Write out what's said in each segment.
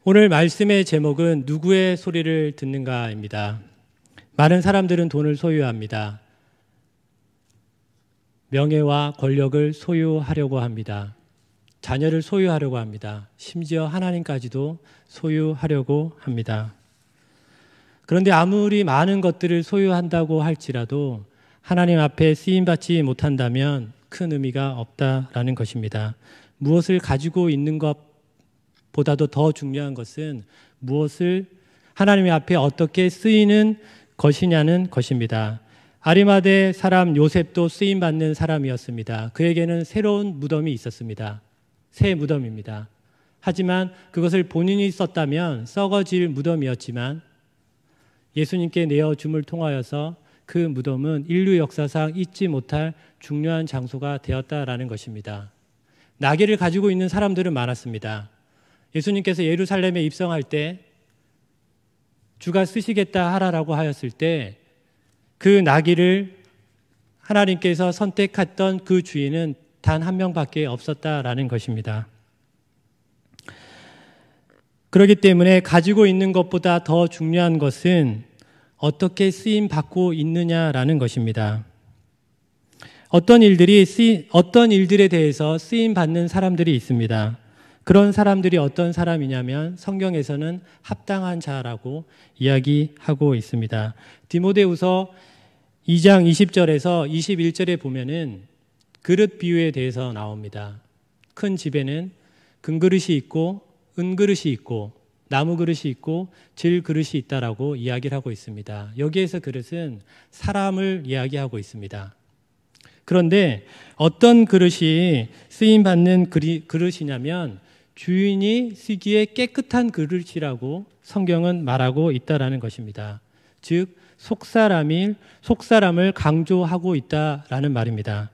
오늘 말씀의 제목은 누구의 소리를 듣는가입니다. 많은 사람들은 돈을 소유합니다. 명예와 권력을 소유하려고 합니다. 자녀를 소유하려고 합니다. 심지어 하나님까지도 소유하려고 합니다. 그런데 아무리 많은 것들을 소유한다고 할지라도 하나님 앞에 쓰임받지 못한다면 큰 의미가 없다라는 것입니다. 무엇을 가지고 있는 것보다도 더 중요한 것은 무엇을 하나님 앞에 어떻게 쓰이는 것이냐는 것입니다. 아리마대 사람 요셉도 쓰임받는 사람이었습니다. 그에게는 새로운 무덤이 있었습니다. 새 무덤입니다. 하지만 그것을 본인이 썼다면 썩어질 무덤이었지만 예수님께 내어줌을 통하여서 그 무덤은 인류 역사상 잊지 못할 중요한 장소가 되었다라는 것입니다. 나귀를 가지고 있는 사람들은 많았습니다. 예수님께서 예루살렘에 입성할 때 주가 쓰시겠다 하라라고 하였을 때 그 나귀를 하나님께서 선택했던 그 주인은 단 한 명밖에 없었다라는 것입니다. 그렇기 때문에 가지고 있는 것보다 더 중요한 것은 어떻게 쓰임 받고 있느냐라는 것입니다. 어떤 일들에 대해서 쓰임 받는 사람들이 있습니다. 그런 사람들이 어떤 사람이냐면 성경에서는 합당한 자라고 이야기하고 있습니다. 디모데후서 2장 20절에서 21절에 보면은 그릇 비유에 대해서 나옵니다. 큰 집에는 금그릇이 있고 은그릇이 있고 나무 그릇이 있고 질 그릇이 있다라고 이야기를 하고 있습니다. 여기에서 그릇은 사람을 이야기하고 있습니다. 그런데 어떤 그릇이 쓰임받는 그릇이냐면 주인이 쓰기에 깨끗한 그릇이라고 성경은 말하고 있다라는 것입니다. 즉 속사람을 강조하고 있다라는 말입니다.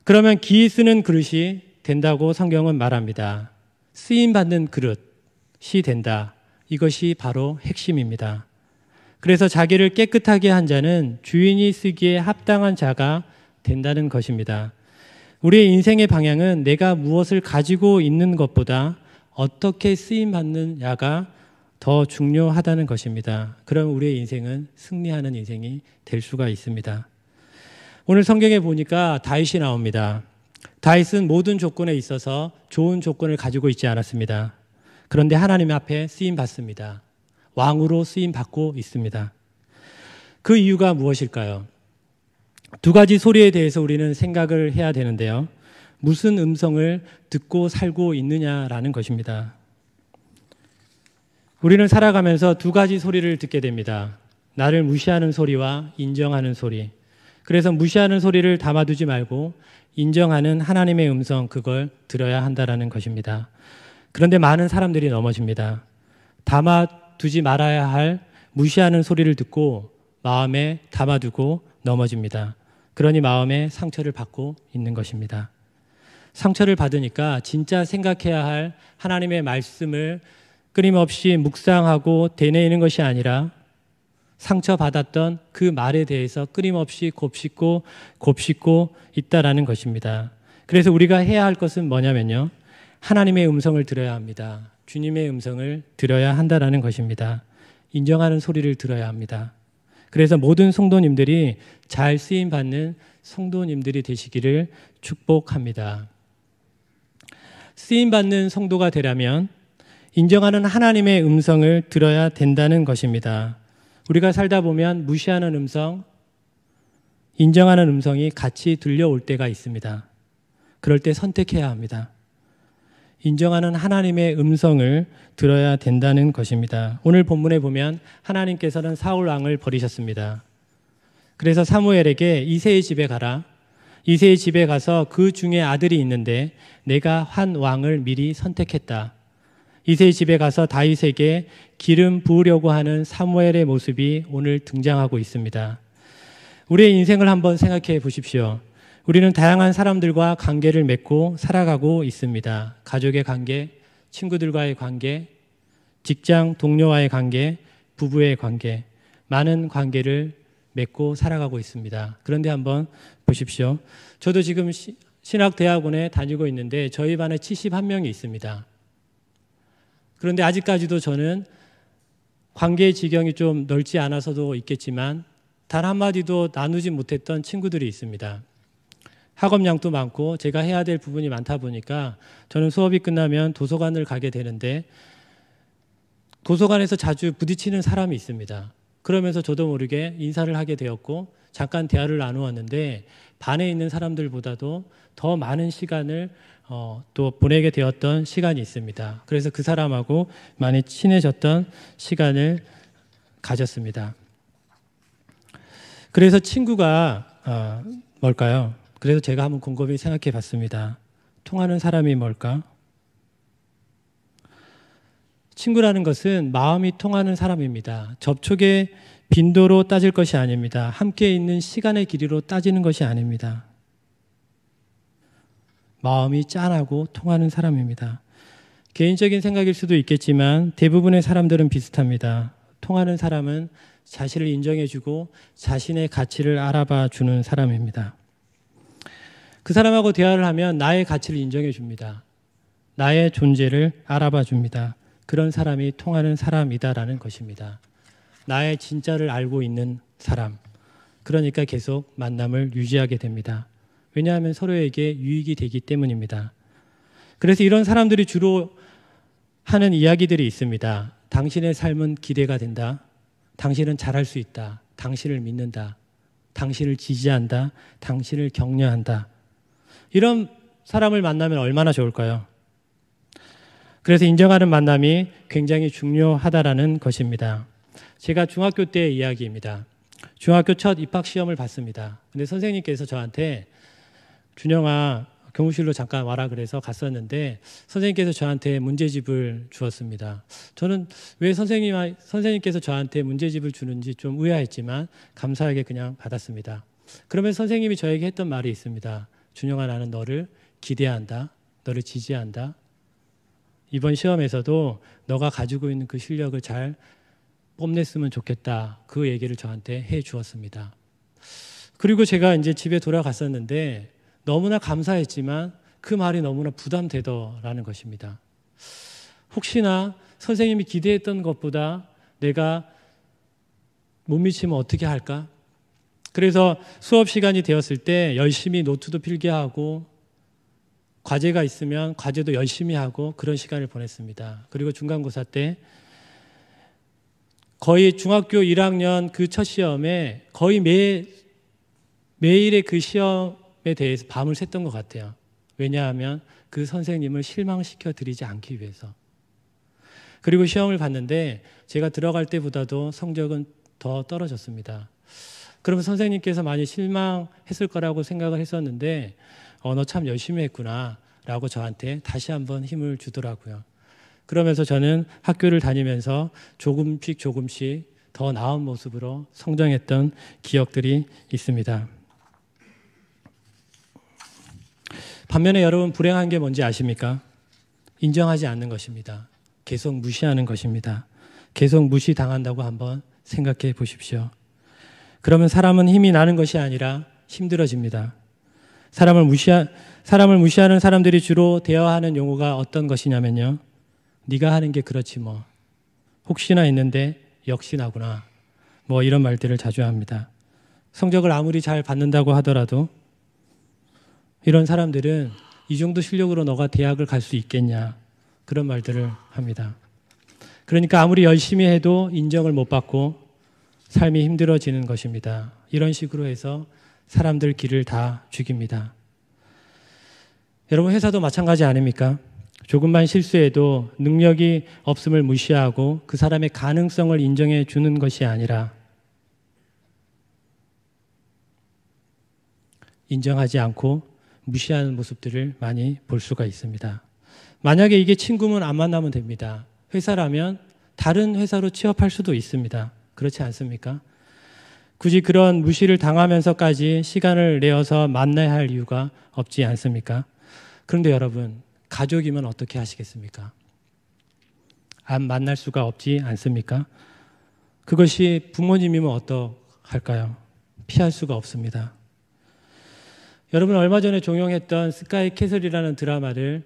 그러면 기 쓰는 그릇이 된다고 성경은 말합니다. 쓰임받는 그릇이 된다. 이것이 바로 핵심입니다. 그래서 자기를 깨끗하게 한 자는 주인이 쓰기에 합당한 자가 된다는 것입니다. 우리의 인생의 방향은 내가 무엇을 가지고 있는 것보다 어떻게 쓰임받느냐가 더 중요하다는 것입니다. 그럼 우리의 인생은 승리하는 인생이 될 수가 있습니다. 오늘 성경에 보니까 다윗이 나옵니다. 다윗은 모든 조건에 있어서 좋은 조건을 가지고 있지 않았습니다. 그런데 하나님 앞에 쓰임받습니다. 왕으로 쓰임받고 있습니다. 그 이유가 무엇일까요? 두 가지 소리에 대해서 우리는 생각을 해야 되는데요. 무슨 음성을 듣고 살고 있느냐라는 것입니다. 우리는 살아가면서 두 가지 소리를 듣게 됩니다. 나를 무시하는 소리와 인정하는 소리. 그래서 무시하는 소리를 담아두지 말고 인정하는 하나님의 음성, 그걸 들어야 한다라는 것입니다. 그런데 많은 사람들이 넘어집니다. 담아두지 말아야 할 무시하는 소리를 듣고 마음에 담아두고 넘어집니다. 그러니 마음에 상처를 받고 있는 것입니다. 상처를 받으니까 진짜 생각해야 할 하나님의 말씀을 끊임없이 묵상하고 되뇌이는 것이 아니라 상처받았던 그 말에 대해서 끊임없이 곱씹고 있다라는 것입니다. 그래서 우리가 해야 할 것은 뭐냐면요. 하나님의 음성을 들어야 합니다. 주님의 음성을 들어야 한다라는 것입니다. 인정하는 소리를 들어야 합니다. 그래서 모든 성도님들이 잘 쓰임받는 성도님들이 되시기를 축복합니다. 쓰임받는 성도가 되려면 인정하는 하나님의 음성을 들어야 된다는 것입니다. 우리가 살다 보면 무시하는 음성, 인정하는 음성이 같이 들려올 때가 있습니다. 그럴 때 선택해야 합니다. 인정하는 하나님의 음성을 들어야 된다는 것입니다. 오늘 본문에 보면 하나님께서는 사울 왕을 버리셨습니다. 그래서 사무엘에게 이새의 집에 가라. 이새의 집에 가서 그 중에 아들이 있는데 내가 한 왕을 미리 선택했다. 이새의 집에 가서 다윗에게 기름 부으려고 하는 사무엘의 모습이 오늘 등장하고 있습니다. 우리의 인생을 한번 생각해 보십시오. 우리는 다양한 사람들과 관계를 맺고 살아가고 있습니다. 가족의 관계, 친구들과의 관계, 직장 동료와의 관계, 부부의 관계, 많은 관계를 맺고 살아가고 있습니다. 그런데 한번 보십시오. 저도 지금 신학대학원에 다니고 있는데 저희 반에 71명이 있습니다. 그런데 아직까지도 저는 관계의 지경이 좀 넓지 않아서도 있겠지만 단 한마디도 나누지 못했던 친구들이 있습니다. 학업량도 많고 제가 해야 될 부분이 많다 보니까 저는 수업이 끝나면 도서관을 가게 되는데 도서관에서 자주 부딪히는 사람이 있습니다. 그러면서 저도 모르게 인사를 하게 되었고 잠깐 대화를 나누었는데 반에 있는 사람들보다도 더 많은 시간을 또 보내게 되었던 시간이 있습니다. 그래서 그 사람하고 많이 친해졌던 시간을 가졌습니다. 그래서 친구가 뭘까요? 그래서 제가 한번 곰곰이 생각해 봤습니다. 통하는 사람이 뭘까? 친구라는 것은 마음이 통하는 사람입니다. 접촉의 빈도로 따질 것이 아닙니다. 함께 있는 시간의 길이로 따지는 것이 아닙니다. 마음이 짠하고 통하는 사람입니다. 개인적인 생각일 수도 있겠지만 대부분의 사람들은 비슷합니다. 통하는 사람은 자신을 인정해주고 자신의 가치를 알아봐 주는 사람입니다. 그 사람하고 대화를 하면 나의 가치를 인정해줍니다. 나의 존재를 알아봐 줍니다. 그런 사람이 통하는 사람이다라는 것입니다. 나의 진짜를 알고 있는 사람. 그러니까 계속 만남을 유지하게 됩니다. 왜냐하면 서로에게 유익이 되기 때문입니다. 그래서 이런 사람들이 주로 하는 이야기들이 있습니다. 당신의 삶은 기대가 된다. 당신은 잘할 수 있다. 당신을 믿는다. 당신을 지지한다. 당신을 격려한다. 이런 사람을 만나면 얼마나 좋을까요? 그래서 인정하는 만남이 굉장히 중요하다라는 것입니다. 제가 중학교 때의 이야기입니다. 중학교 첫 입학 시험을 봤습니다. 근데 선생님께서 저한테 준영아 교무실로 잠깐 와라 그래서 갔었는데 선생님께서 저한테 문제집을 주었습니다. 저는 왜 선생님께서 저한테 문제집을 주는지 좀 의아했지만 감사하게 그냥 받았습니다. 그러면 선생님이 저에게 했던 말이 있습니다. 준영아 나는 너를 기대한다. 너를 지지한다. 이번 시험에서도 너가 가지고 있는 그 실력을 잘 뽐냈으면 좋겠다. 그 얘기를 저한테 해 주었습니다. 그리고 제가 이제 집에 돌아갔었는데 너무나 감사했지만 그 말이 너무나 부담되더라는 것입니다. 혹시나 선생님이 기대했던 것보다 내가 못 미치면 어떻게 할까? 그래서 수업 시간이 되었을 때 열심히 노트도 필게 하고 과제가 있으면 과제도 열심히 하고 그런 시간을 보냈습니다. 그리고 중간고사 때 거의 중학교 1학년 그 첫 시험에 거의 매일의 그 시험에 대해서 밤을 샜던 것 같아요. 왜냐하면 그 선생님을 실망시켜 드리지 않기 위해서. 그리고 시험을 봤는데 제가 들어갈 때보다도 성적은 더 떨어졌습니다. 그러면 선생님께서 많이 실망했을 거라고 생각을 했었는데 너 참 열심히 했구나 라고 저한테 다시 한번 힘을 주더라고요. 그러면서 저는 학교를 다니면서 조금씩 더 나은 모습으로 성장했던 기억들이 있습니다. 반면에 여러분 불행한 게 뭔지 아십니까? 인정하지 않는 것입니다. 계속 무시하는 것입니다. 계속 무시당한다고 한번 생각해 보십시오. 그러면 사람은 힘이 나는 것이 아니라 힘들어집니다. 사람을 무시하는 사람들이 주로 대화하는 용어가 어떤 것이냐면요. 네가 하는 게 그렇지 뭐. 혹시나 했는데 역시나구나. 뭐 이런 말들을 자주 합니다. 성적을 아무리 잘 받는다고 하더라도 이런 사람들은 이 정도 실력으로 너가 대학을 갈 수 있겠냐. 그런 말들을 합니다. 그러니까 아무리 열심히 해도 인정을 못 받고 삶이 힘들어지는 것입니다. 이런 식으로 해서 사람들 길을 다 죽입니다. 여러분 회사도 마찬가지 아닙니까? 조금만 실수해도 능력이 없음을 무시하고 그 사람의 가능성을 인정해 주는 것이 아니라 인정하지 않고 무시하는 모습들을 많이 볼 수가 있습니다. 만약에 이게 친구면 안 만나면 됩니다. 회사라면 다른 회사로 취업할 수도 있습니다. 그렇지 않습니까? 굳이 그런 무시를 당하면서까지 시간을 내어서 만나야 할 이유가 없지 않습니까? 그런데 여러분, 가족이면 어떻게 하시겠습니까? 안 만날 수가 없지 않습니까? 그것이 부모님이면 어떡할까요? 피할 수가 없습니다. 여러분 얼마 전에 종영했던 스카이 캐슬이라는 드라마를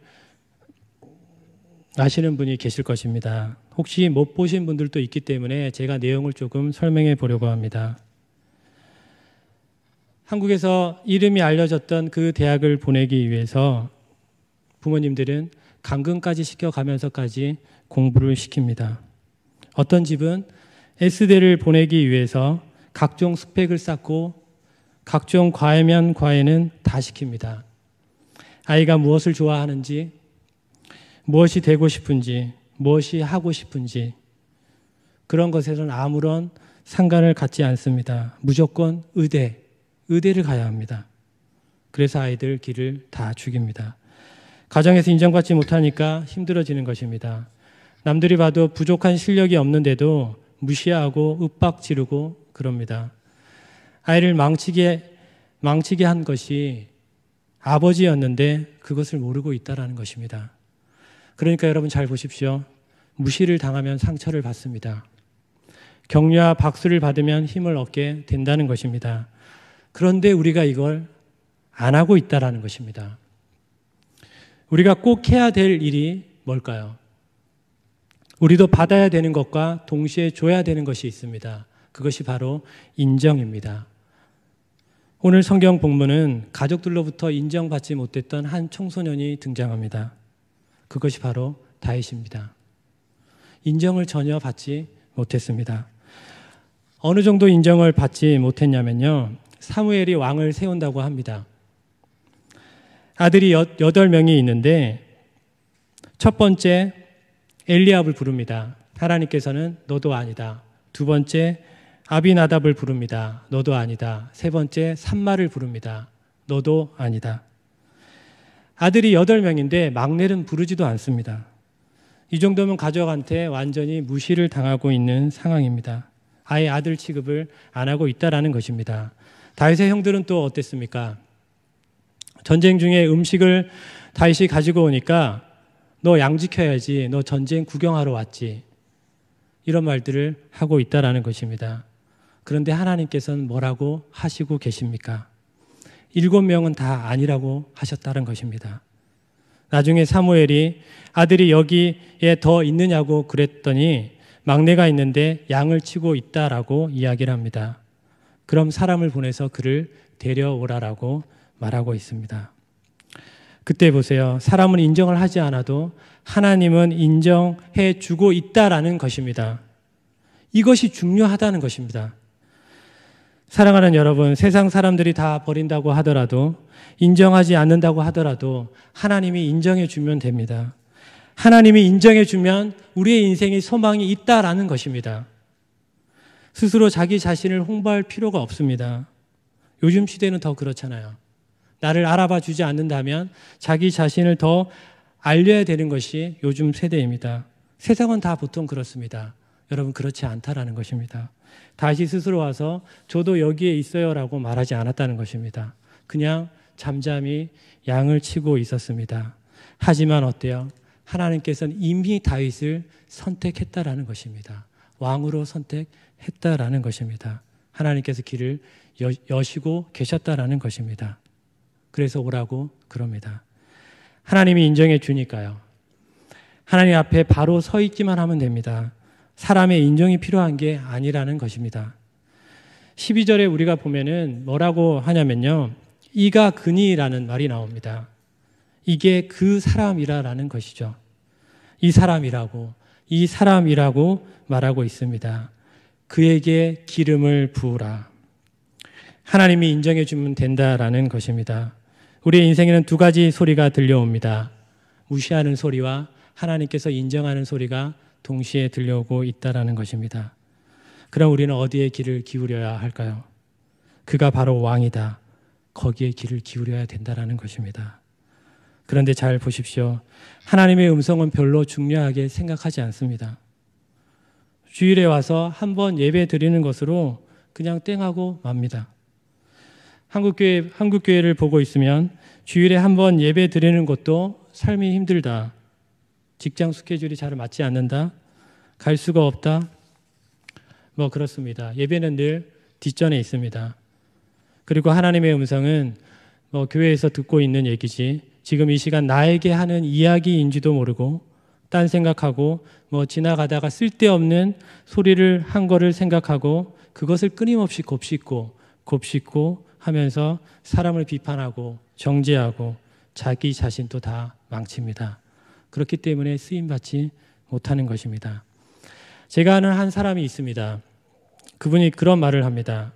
아시는 분이 계실 것입니다. 혹시 못 보신 분들도 있기 때문에 제가 내용을 조금 설명해 보려고 합니다. 한국에서 이름이 알려졌던 그 대학을 보내기 위해서 부모님들은 강금까지 시켜가면서까지 공부를 시킵니다. 어떤 집은 S대를 보내기 위해서 각종 스펙을 쌓고 각종 과외면 과외는 다 시킵니다. 아이가 무엇을 좋아하는지, 무엇이 되고 싶은지, 무엇이 하고 싶은지 그런 것에는 아무런 상관을 갖지 않습니다. 무조건 의대를 가야 합니다. 그래서 아이들 길을 다 죽입니다. 가정에서 인정받지 못하니까 힘들어지는 것입니다. 남들이 봐도 부족한 실력이 없는데도 무시하고 윽박 지르고 그럽니다. 아이를 망치게 한 것이 아버지였는데 그것을 모르고 있다는 것입니다. 그러니까 여러분 잘 보십시오. 무시를 당하면 상처를 받습니다. 격려와 박수를 받으면 힘을 얻게 된다는 것입니다. 그런데 우리가 이걸 안 하고 있다는 것입니다. 우리가 꼭 해야 될 일이 뭘까요? 우리도 받아야 되는 것과 동시에 줘야 되는 것이 있습니다. 그것이 바로 인정입니다. 오늘 성경 본문은 가족들로부터 인정받지 못했던 한 청소년이 등장합니다. 그것이 바로 다윗입니다. 인정을 전혀 받지 못했습니다. 어느 정도 인정을 받지 못했냐면요. 사무엘이 왕을 세운다고 합니다. 아들이 8명이 있는데 첫 번째 엘리압을 부릅니다. 하나님께서는 너도 아니다. 두 번째 아비나답을 부릅니다. 너도 아니다. 세 번째 삼마를 부릅니다. 너도 아니다. 아들이 8명인데 막내는 부르지도 않습니다. 이 정도면 가족한테 완전히 무시를 당하고 있는 상황입니다. 아예 아들 취급을 안 하고 있다는 것입니다. 다윗의 형들은 또 어땠습니까? 전쟁 중에 음식을 다윗이 가지고 오니까 너 양 지켜야지. 너 전쟁 구경하러 왔지. 이런 말들을 하고 있다는 것입니다. 그런데 하나님께서는 뭐라고 하시고 계십니까? 7명은 다 아니라고 하셨다는 것입니다. 나중에 사무엘이 아들이 여기에 더 있느냐고 그랬더니 막내가 있는데 양을 치고 있다라고 이야기를 합니다. 그럼 사람을 보내서 그를 데려오라라고 말하고 있습니다. 그때 보세요. 사람은 인정을 하지 않아도 하나님은 인정해 주고 있다라는 것입니다. 이것이 중요하다는 것입니다. 사랑하는 여러분, 세상 사람들이 다 버린다고 하더라도 인정하지 않는다고 하더라도 하나님이 인정해 주면 됩니다. 하나님이 인정해 주면 우리의 인생에 소망이 있다라는 것입니다. 스스로 자기 자신을 홍보할 필요가 없습니다. 요즘 시대는 더 그렇잖아요. 나를 알아봐 주지 않는다면 자기 자신을 더 알려야 되는 것이 요즘 세대입니다. 세상은 다 보통 그렇습니다. 여러분 그렇지 않다라는 것입니다. 다시 스스로 와서 저도 여기에 있어요라고 말하지 않았다는 것입니다. 그냥 잠잠히 양을 치고 있었습니다. 하지만 어때요? 하나님께서는 이미 다윗을 선택했다라는 것입니다. 왕으로 선택했다라는 것입니다. 하나님께서 길을 여시고 계셨다라는 것입니다. 그래서 오라고 그럽니다. 하나님이 인정해 주니까요. 하나님 앞에 바로 서 있기만 하면 됩니다. 사람의 인정이 필요한 게 아니라는 것입니다. 12절에 우리가 보면은 뭐라고 하냐면요. 이가 그니라는 말이 나옵니다. 이게 그 사람이라는 것이죠. 이 사람이라고 말하고 있습니다. 그에게 기름을 부으라. 하나님이 인정해 주면 된다라는 것입니다. 우리의 인생에는 두 가지 소리가 들려옵니다. 무시하는 소리와 하나님께서 인정하는 소리가 동시에 들려오고 있다라는 것입니다. 그럼 우리는 어디에 귀를 기울여야 할까요? 그가 바로 왕이다. 거기에 귀를 기울여야 된다라는 것입니다. 그런데 잘 보십시오. 하나님의 음성은 별로 중요하게 생각하지 않습니다. 주일에 와서 한번 예배 드리는 것으로 그냥 땡하고 맙니다. 한국교회를 보고 있으면 주일에 한번 예배 드리는 것도 삶이 힘들다. 직장 스케줄이 잘 맞지 않는다. 갈 수가 없다. 뭐 그렇습니다. 예배는 늘 뒷전에 있습니다. 그리고 하나님의 음성은 교회에서 듣고 있는 얘기지 지금 이 시간 나에게 하는 이야기인지도 모르고 딴 생각하고 뭐 지나가다가 쓸데없는 소리를 한 거를 생각하고 그것을 끊임없이 곱씹고 하면서 사람을 비판하고 정죄하고 자기 자신도 다 망칩니다. 그렇기 때문에 쓰임받지 못하는 것입니다. 제가 아는 한 사람이 있습니다. 그분이 그런 말을 합니다.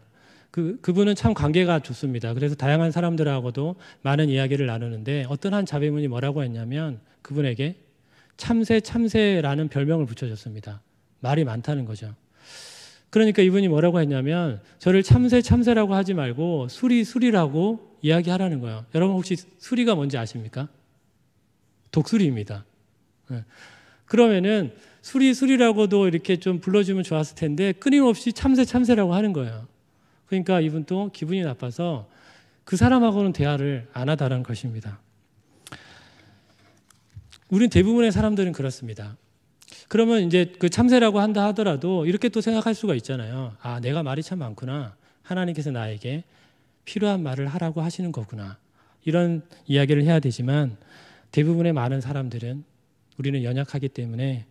그분은 참 관계가 좋습니다. 그래서 다양한 사람들하고도 많은 이야기를 나누는데 어떤 한 자매분이 뭐라고 했냐면 그분에게 참새라는 별명을 붙여줬습니다. 말이 많다는 거죠. 그러니까 이분이 뭐라고 했냐면 저를 참새라고 하지 말고 수리라고 이야기하라는 거예요. 여러분 혹시 수리가 뭔지 아십니까? 독수리입니다. 그러면은 수리라고도 이렇게 좀 불러주면 좋았을 텐데 끊임없이 참새라고 하는 거예요. 그러니까 이분도 기분이 나빠서 그 사람하고는 대화를 안 하다는 것입니다. 우린 대부분의 사람들은 그렇습니다. 그러면 이제 그 참새라고 한다 하더라도 이렇게 또 생각할 수가 있잖아요. 아, 내가 말이 참 많구나. 하나님께서 나에게 필요한 말을 하라고 하시는 거구나. 이런 이야기를 해야 되지만 대부분의 많은 사람들은 우리는 연약하기 때문에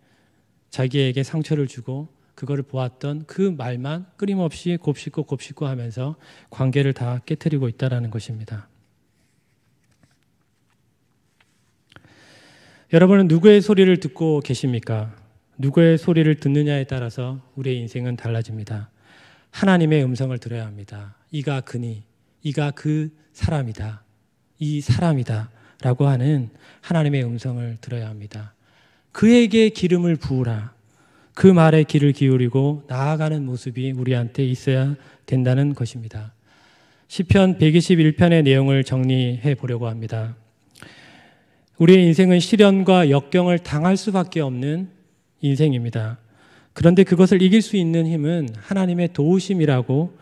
자기에게 상처를 주고 그거를 보았던 그 말만 끊임없이 곱씹고 하면서 관계를 다 깨트리고 있다는 것입니다. 여러분은 누구의 소리를 듣고 계십니까? 누구의 소리를 듣느냐에 따라서 우리의 인생은 달라집니다. 하나님의 음성을 들어야 합니다. 이가 그니, 이가 그 사람이다. 이 사람이다. 라고 하는 하나님의 음성을 들어야 합니다. 그에게 기름을 부으라. 그 말에 귀를 기울이고 나아가는 모습이 우리한테 있어야 된다는 것입니다. 시편 121편의 내용을 정리해 보려고 합니다. 우리의 인생은 시련과 역경을 당할 수밖에 없는 인생입니다. 그런데 그것을 이길 수 있는 힘은 하나님의 도우심이라고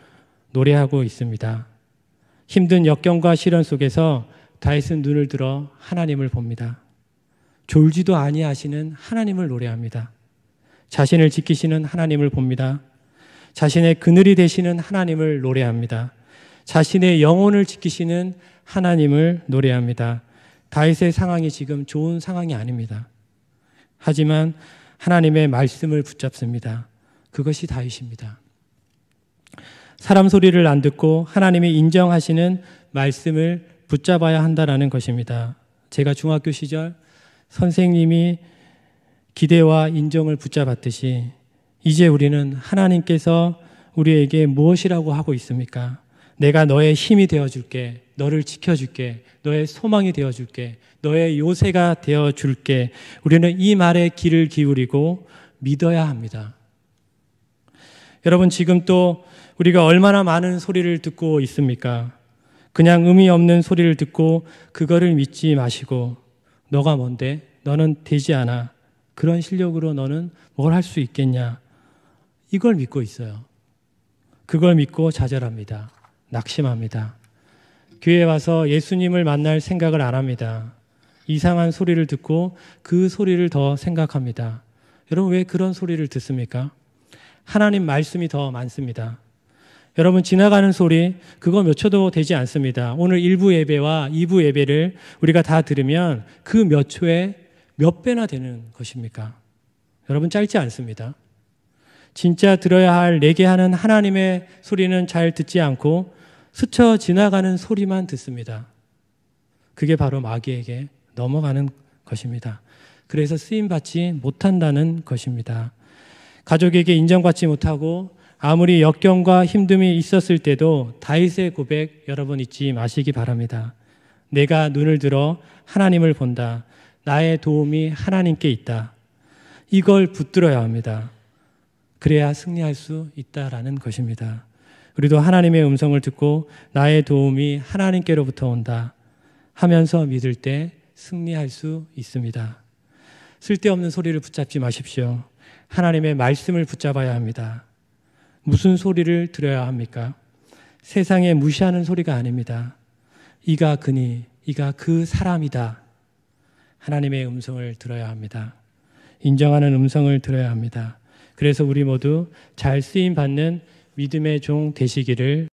노래하고 있습니다. 힘든 역경과 시련 속에서 다윗은 눈을 들어 하나님을 봅니다. 졸지도 아니하시는 하나님을 노래합니다. 자신을 지키시는 하나님을 봅니다. 자신의 그늘이 되시는 하나님을 노래합니다. 자신의 영혼을 지키시는 하나님을 노래합니다. 다윗의 상황이 지금 좋은 상황이 아닙니다. 하지만 하나님의 말씀을 붙잡습니다. 그것이 다윗입니다. 사람 소리를 안 듣고 하나님이 인정하시는 말씀을 붙잡아야 한다는 것입니다. 제가 중학교 시절 선생님이 기대와 인정을 붙잡았듯이 이제 우리는 하나님께서 우리에게 무엇이라고 하고 있습니까? 내가 너의 힘이 되어줄게. 너를 지켜줄게. 너의 소망이 되어줄게. 너의 요새가 되어줄게. 우리는 이 말에 귀를 기울이고 믿어야 합니다. 여러분 지금 또 우리가 얼마나 많은 소리를 듣고 있습니까? 그냥 의미 없는 소리를 듣고 그거를 믿지 마시고 너가 뭔데? 너는 되지 않아. 그런 실력으로 너는 뭘 할 수 있겠냐? 이걸 믿고 있어요. 그걸 믿고 좌절합니다. 낙심합니다. 교회에 와서 예수님을 만날 생각을 안 합니다. 이상한 소리를 듣고 그 소리를 더 생각합니다. 여러분 왜 그런 소리를 듣습니까? 하나님 말씀이 더 많습니다. 여러분 지나가는 소리 그거 몇 초도 되지 않습니다. 오늘 1부 예배와 2부 예배를 우리가 다 들으면 그 몇 초에 몇 배나 되는 것입니까? 여러분 짧지 않습니다. 진짜 들어야 할 내게 하는 하나님의 소리는 잘 듣지 않고 스쳐 지나가는 소리만 듣습니다. 그게 바로 마귀에게 넘어가는 것입니다. 그래서 쓰임받지 못한다는 것입니다. 가족에게 인정받지 못하고 아무리 역경과 힘듦이 있었을 때도 다윗의 고백 여러분 잊지 마시기 바랍니다. 내가 눈을 들어 하나님을 본다. 나의 도움이 하나님께 있다. 이걸 붙들어야 합니다. 그래야 승리할 수 있다라는 것입니다. 우리도 하나님의 음성을 듣고 나의 도움이 하나님께로부터 온다 하면서 믿을 때 승리할 수 있습니다. 쓸데없는 소리를 붙잡지 마십시오. 하나님의 말씀을 붙잡아야 합니다. 무슨 소리를 들어야 합니까? 세상에 무시하는 소리가 아닙니다. 이가 그니, 이가 그 사람이다. 하나님의 음성을 들어야 합니다. 인정하는 음성을 들어야 합니다. 그래서 우리 모두 잘 쓰임 받는 믿음의 종 되시기를